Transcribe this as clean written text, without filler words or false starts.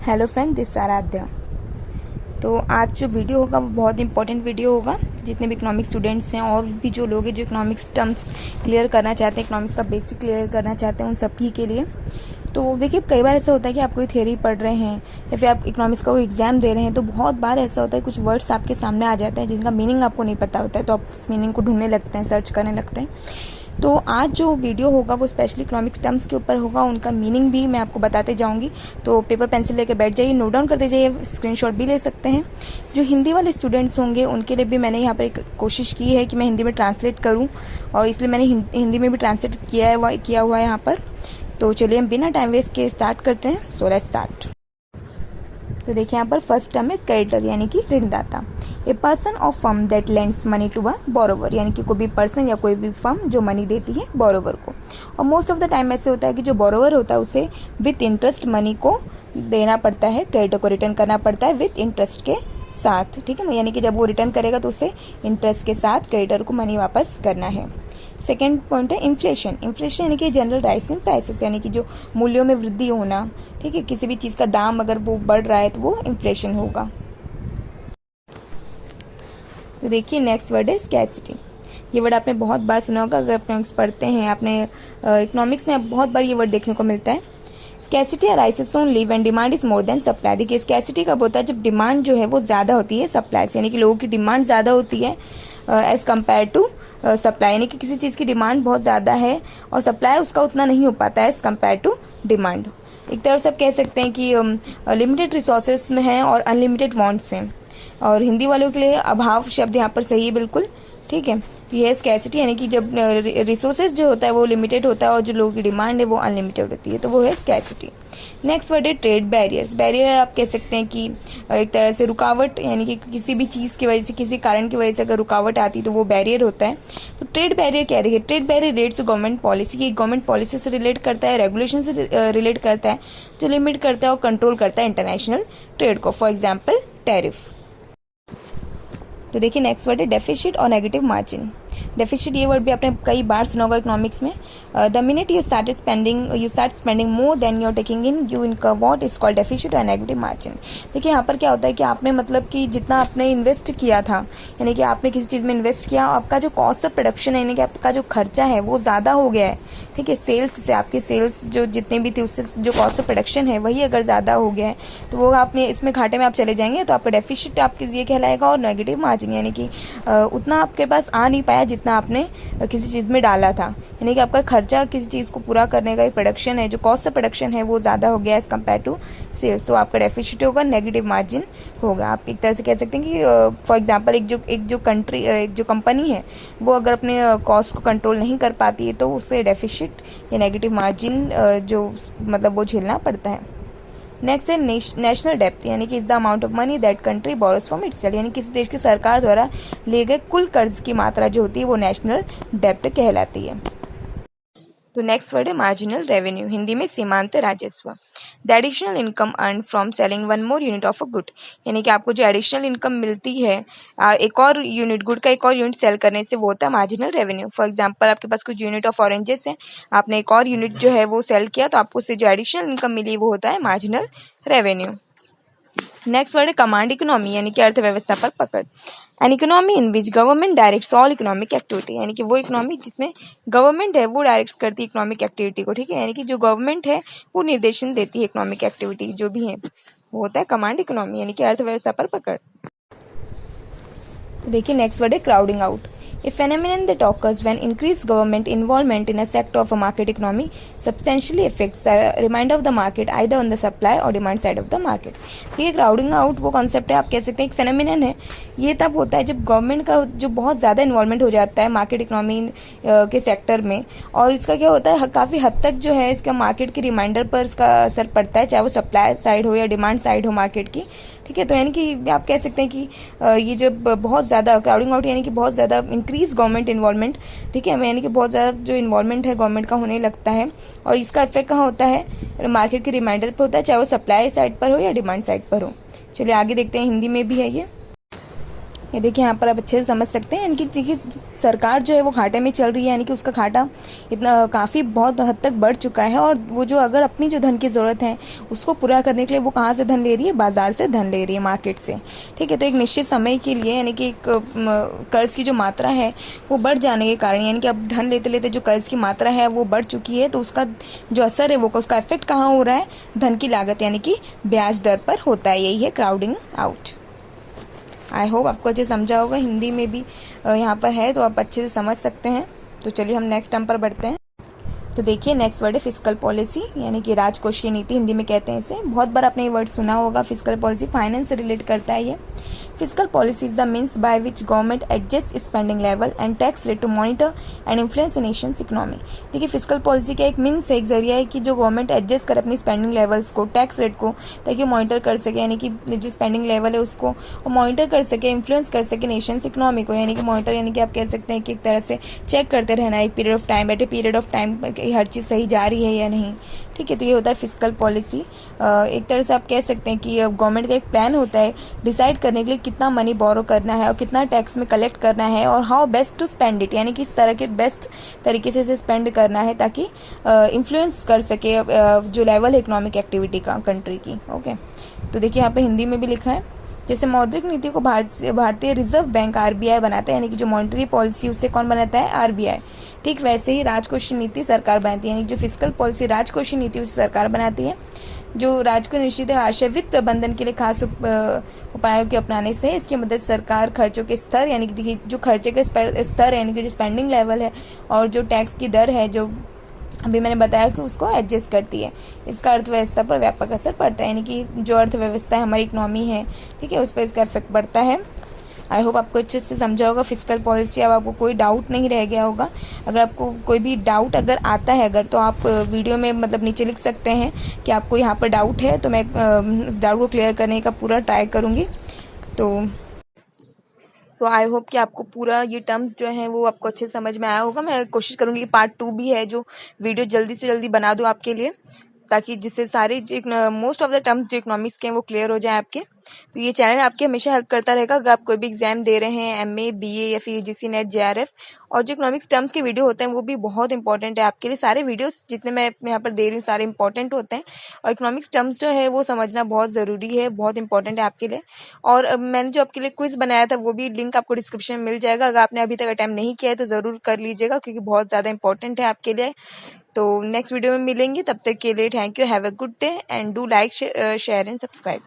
Hello friend, this Aaradhya. तो आज जो वीडियो होगा वो बहुत इंपॉर्टेंट वीडियो होगा। जितने भी इकोनॉमिक्स स्टूडेंट्स हैं और भी जो लोग हैं जो इकोनॉमिक्स टर्म्स क्लियर करना चाहते हैं, इकोनॉमिक्स का बेसिक क्लियर करना चाहते हैं, उन सभी के लिए। तो देखिए, कई बार ऐसा होता है कि आप कोई थ्योरी पढ़ रहे हैं या फिर आप इकोनॉमिक्स का कोई एग्जाम दे रहे हैं, तो बहुत बार ऐसा होता है कुछ वर्ड्स आपके सामने आ जाते हैं जिनका मीनिंग आपको नहीं पता होता है, तो आप उस मीनिंग को ढूंढने लगते हैं, सर्च करने लगते हैं। तो आज जो वीडियो होगा वो स्पेशली इकोनॉमिक्स टर्म्स के ऊपर होगा, उनका मीनिंग भी मैं आपको बताते जाऊंगी। तो पेपर पेंसिल लेके बैठ जाइए, नोट डाउन करते जाइए, स्क्रीनशॉट भी ले सकते हैं। जो हिंदी वाले स्टूडेंट्स होंगे उनके लिए भी मैंने यहाँ पर एक कोशिश की है कि मैं हिंदी में ट्रांसलेट करूँ, और इसलिए मैंने हिंदी में भी ट्रांसलेट किया हुआ है यहाँ पर। तो चलिए हम बिना टाइम वेस्ट के स्टार्ट करते हैं। So let's start. तो देखिए, यहाँ पर फर्स्ट टर्म है क्रेडिटर, यानी कि ऋणदाता। ए पर्सन और firm that lends money to a borrower, यानी कि कोई भी पर्सन या कोई भी फर्म जो मनी देती है बोरोवर को। और मोस्ट ऑफ द टाइम ऐसे होता है कि जो बोरोवर होता है उसे विथ इंटरेस्ट मनी को देना पड़ता है, क्रेडिटर को रिटर्न करना पड़ता है विथ इंटरेस्ट के साथ। ठीक है, यानी कि जब वो रिटर्न करेगा तो उसे इंटरेस्ट के साथ क्रेडिटर को मनी वापस करना है। सेकेंड पॉइंट है इन्फ्लेशन। इन्फ्लेशन यानी कि जनरल राइज इन प्राइसेस, यानी कि जो मूल्यों में वृद्धि होना। ठीक है, किसी भी चीज़ का दाम अगर वो बढ़ रहा है तो वो इन्फ्लेशन होगा। तो देखिए, नेक्स्ट वर्ड है स्कैसिटी। ये वर्ड आपने बहुत बार सुना होगा, अगर इकोनॉमिक्स पढ़ते हैं आपने, इकोनॉमिक्स में बहुत बार ये वर्ड देखने को मिलता है। Scarcity arises only when demand is more than supply. देखिए, स्कैसिटी कब होता है? जब डिमांड जो है वो ज़्यादा होती है सप्लाई से, यानी कि लोगों की डिमांड ज़्यादा होती है एज कम्पेयर टू सप्लाई। यानी कि किसी चीज़ की डिमांड बहुत ज़्यादा है और सप्लाई उसका उतना नहीं हो पाता है एज कम्पेयर टू डिमांड। एक तरह से आप कह सकते हैं कि लिमिटेड रिसोर्सेज में हैं और अनलिमिटेड वांट्स हैं, और हिंदी वालों के लिए अभाव शब्द यहाँ पर सही है बिल्कुल। ठीक है, तो यह स्कैसिटी, यानी कि जब रिसोर्सेज जो होता है वो लिमिटेड होता है और जो लोगों की डिमांड है वो अनलिमिटेड होती है, तो वो है स्कैसिटी। नेक्स्ट वर्ड है ट्रेड बैरियर्स। बैरियर आप कह सकते हैं कि एक तरह से रुकावट, यानी कि किसी भी चीज़ की वजह से, किसी कारण की वजह से अगर रुकावट आती है तो वो बैरियर होता है। तो ट्रेड बैरियर क्या है? देखिए, trade barrier relates to government policy. ये गवर्नमेंट पॉलिसी से रिलेट करता है, रेगुलेशन से रिलेट करता है, जो लिमिट करता है और कंट्रोल करता है इंटरनेशनल ट्रेड को। For example tariff. तो देखिए, नेक्स्ट वर्ड है डेफिसिट और नेगेटिव मार्जिन। डेफिसिट, ये वर्ड भी आपने कई बार सुना होगा इकोनॉमिक्स में। The minute you start spending more than you are taking in, you incur what is called deficit और नेगेटिव मार्जिन। देखिए, यहाँ पर क्या होता है कि आपने मतलब कि जितना आपने इन्वेस्ट किया था, यानी कि आपने किसी चीज़ में इन्वेस्ट किया, आपका जो कॉस्ट ऑफ प्रोडक्शन है, यानी कि आपका जो खर्चा है वो ज़्यादा हो गया है। ठीक है, सेल्स से आपकी सेल्स जो जितने भी थी उससे जो कॉस्ट ऑफ प्रोडक्शन है वही अगर ज़्यादा हो गया है तो वो आपने इसमें घाटे में आप चले जाएंगे, तो आपका डेफिसिट आपके ये कहलाएगा। और नेगेटिव मार्जिन यानी कि उतना आपके पास आ नहीं पाया जितना आपने किसी चीज़ में डाला था, यानी कि आपका खर्चा किसी चीज़ को पूरा करने का एक प्रोडक्शन है, जो कॉस्ट ऑफ प्रोडक्शन है वो ज़्यादा हो गया एज कम्पेयर टू सेल्स, तो आपका डेफिसिट होगा, नेगेटिव मार्जिन होगा। आप एक तरह से कह सकते हैं कि फॉर एग्जांपल एक जो कंपनी है वो अगर अपने कॉस्ट को कंट्रोल नहीं कर पाती है तो उसे डेफिसिट या नेगेटिव मार्जिन जो मतलब वो झेलना पड़ता है। नेक्स्ट है नेशनल डेप्थ, यानी कि is the amount of money that country borrows from itself, यानी किसी देश की सरकार द्वारा लिए गए कुल कर्ज की मात्रा जो होती है वो नेशनल डेप्थ कहलाती है। तो नेक्स्ट वर्ड है मार्जिनल रेवेन्यू, हिंदी में सीमांत राजस्व। The additional income earn from selling one more unit of a good, यानी कि आपको जो एडिशनल इनकम मिलती है एक और यूनिट, गुड का एक और यूनिट सेल करने से, वो होता है मार्जिनल रेवेन्यू। फॉर एग्जांपल, आपके पास कुछ यूनिट ऑफ ऑरेंजेस है, आपने एक और यूनिट जो है वो सेल किया, तो आपको उससे जो एडिशनल इनकम मिली वो होता है मार्जिनल रेवेन्यू। नेक्स्ट वर्ड है कमांड इकोनॉमी, यानी कि अर्थव्यवस्था पर पकड़। An economy in which government directs all economic activity, यानी कि वो इकोनॉमी जिसमें गवर्नमेंट है वो डायरेक्ट करती है इकोनॉमिक एक्टिविटी को। ठीक है, यानी कि जो गवर्नमेंट है वो निर्देशन देती है इकोनॉमिक एक्टिविटी जो भी है, वो होता है कमांड इकोनॉमी, यानी कि अर्थव्यवस्था पर पकड़। देखिए, नेक्स्ट वर्ड है crowding out. A phenomenon that occurs when increased government involvement in a sector of a market economy substantially affects the remainder of the market either on the supply or demand side of the market। ये crowding out वो concept है, आप कह सकते हैं एक phenomenon है। ये तब होता है जब गवर्नमेंट का जो बहुत ज़्यादा इन्वॉल्वमेंट हो जाता है मार्केट इकोनॉमी के सेक्टर में, और इसका क्या होता है काफ़ी हद तक जो है इसका मार्केट के रिमाइंडर पर इसका असर पड़ता है, चाहे वो सप्लाई साइड हो या डिमांड साइड हो मार्केट की। ठीक है, तो यानी कि आप कह सकते हैं कि ये जब बहुत ज़्यादा क्राउडिंग आउट, यानी कि बहुत ज़्यादा इंक्रीज गवर्नमेंट इन्वॉल्वमेंट, ठीक है, यानी कि बहुत ज़्यादा जो इन्वॉल्वमेंट है गवर्नमेंट का होने लगता है, और इसका इफेक्ट कहाँ होता है? मार्केट के रिमाइंडर पर होता है, चाहे वो सप्लाई साइड पर हो या डिमांड साइड पर हो। चलिए आगे देखते हैं, हिंदी में भी है ये। ये देखिए यहाँ पर आप अच्छे से समझ सकते हैं, यानी कि देखिए सरकार जो है वो घाटे में चल रही है, यानी कि उसका घाटा इतना काफ़ी बहुत हद तक बढ़ चुका है। और वो जो अगर अपनी जो धन की ज़रूरत है उसको पूरा करने के लिए वो कहाँ से धन ले रही है, बाजार से धन ले रही है, मार्केट से। ठीक है, तो एक निश्चित समय के लिए यानी कि एक कर्ज की जो मात्रा है वो बढ़ जाने के कारण, यानी कि अब धन लेते लेते जो कर्ज की मात्रा है वो बढ़ चुकी है, तो उसका जो असर है वो उसका इफेक्ट कहाँ हो रहा है, धन की लागत यानी कि ब्याज दर पर होता है। यही है क्राउडिंग आउट। आई होप आपको अच्छे समझा होगा, हिंदी में भी यहाँ पर है तो आप अच्छे से समझ सकते हैं। तो चलिए हम नेक्स्ट टर्म पर बढ़ते हैं। तो देखिए नेक्स्ट वर्ड है फिस्कल पॉलिसी, यानी कि राजकोषीय नीति हिंदी में कहते हैं इसे। बहुत बार आपने ये वर्ड सुना होगा, फिस्कल पॉलिसी फाइनेंस से रिलेट करता है ये। Fiscal policy is the means by which government adjust spending level and tax rate to monitor and influence nation's economy. देखिए फिस्कल पॉलिसी का एक मीन्स है, एक जरिया है कि जो गवर्नमेंट एडजस्ट करे अपनी स्पेंडिंग लेवल्स को, टैक्स रेट को, ताकि मॉनिटर कर सके, यानी कि जो स्पेंडिंग लेवल है उसको मॉनिटर कर सके, इन्फ्लुएंस कर सके नेशंस इकोनॉमी को। यानी कि मॉनिटर यानी कि आप कह सकते हैं कि एक तरह से चेक करते रहना एक period of time, at a period of time हर चीज़ सही जा रही है या नहीं। ठीक है, तो ये होता है फिस्कल पॉलिसी। एक तरह से आप कह सकते हैं कि गवर्नमेंट का एक प्लान होता है डिसाइड करने के लिए कितना मनी बोरो करना है और कितना टैक्स में कलेक्ट करना है और how best to spend it, यानी कि इस तरह के बेस्ट तरीके से इसे स्पेंड करना है ताकि इन्फ्लुएंस कर सके जो लेवल है इकोनॉमिक एक्टिविटी का कंट्री की। ओके, तो देखिए यहाँ पे हिंदी में भी लिखा है, जैसे मौद्रिक नीति को भारतीय रिजर्व बैंक आरबीआई बनाता है, यानी कि जो मॉनेटरी पॉलिसी उसे कौन बनाता है, आरबीआई। ठीक वैसे ही राजकोषीय नीति सरकार बनाती है, यानी जो फिस्कल पॉलिसी राजकोषीय नीति उसे सरकार बनाती है। जो राजकोषीय निश्चित आशय वित्त प्रबंधन के लिए खास उपायों के अपनाने से इसकी मदद सरकार खर्चों के स्तर, यानी कि जो खर्चे के स्तर यानी कि जो स्पेंडिंग लेवल है और जो टैक्स की दर है जो अभी मैंने बताया कि उसको एडजस्ट करती है। इसका अर्थव्यवस्था पर व्यापक असर पड़ता है, यानी कि जो अर्थव्यवस्था है हमारी इकोनॉमी है, ठीक है, उस पर इसका इफेक्ट पड़ता है। आई होप आपको अच्छे से समझा होगा फिस्कल पॉलिसी। अब आपको कोई डाउट नहीं रह गया होगा। अगर आपको कोई भी डाउट अगर आता है अगर, तो आप वीडियो में मतलब नीचे लिख सकते हैं कि आपको यहाँ पर डाउट है, तो मैं उस डाउट को क्लियर करने का पूरा ट्राई करूँगी। तो आई होप कि आपको पूरा ये टर्म्स जो हैं वो आपको अच्छे से समझ में आया होगा। मैं कोशिश करूँगी कि पार्ट 2 भी है जो वीडियो जल्दी से जल्दी बना दूँ आपके लिए, ताकि जिससे सारे मोस्ट ऑफ द टर्म्स जो इकोनॉमिक्स के हैं वो क्लियर हो जाए आपके। तो ये चैनल आपकी हमेशा हेल्प करता रहेगा अगर आप कोई भी एग्जाम दे रहे हैं, एमए, बीए या फिर यूजीसी नेट, जेआरएफ। और जो इकोनॉमिक्स टर्म्स के वीडियो होते हैं वो भी बहुत इंपॉर्टेंट है आपके लिए। सारे वीडियोस जितने मैं यहाँ पर दे रही हूँ सारे इंपॉर्टेंट होते हैं, और इकोनॉमिक्स टर्म्स जो है वो समझना बहुत ज़रूरी है, बहुत इंपॉर्टेंट है आपके लिए। और मैंने जो आपके लिए क्विज बनाया था वो भी लिंक आपको डिस्क्रिप्शन में मिल जाएगा। अगर आपने अभी तक अटेम्प्ट नहीं किया है तो ज़रूर कर लीजिएगा, क्योंकि बहुत ज़्यादा इंपॉर्टेंट है आपके लिए। तो नेक्स्ट वीडियो में मिलेंगे, तब तक के लिए thank you, have a good day and do like, share and subscribe.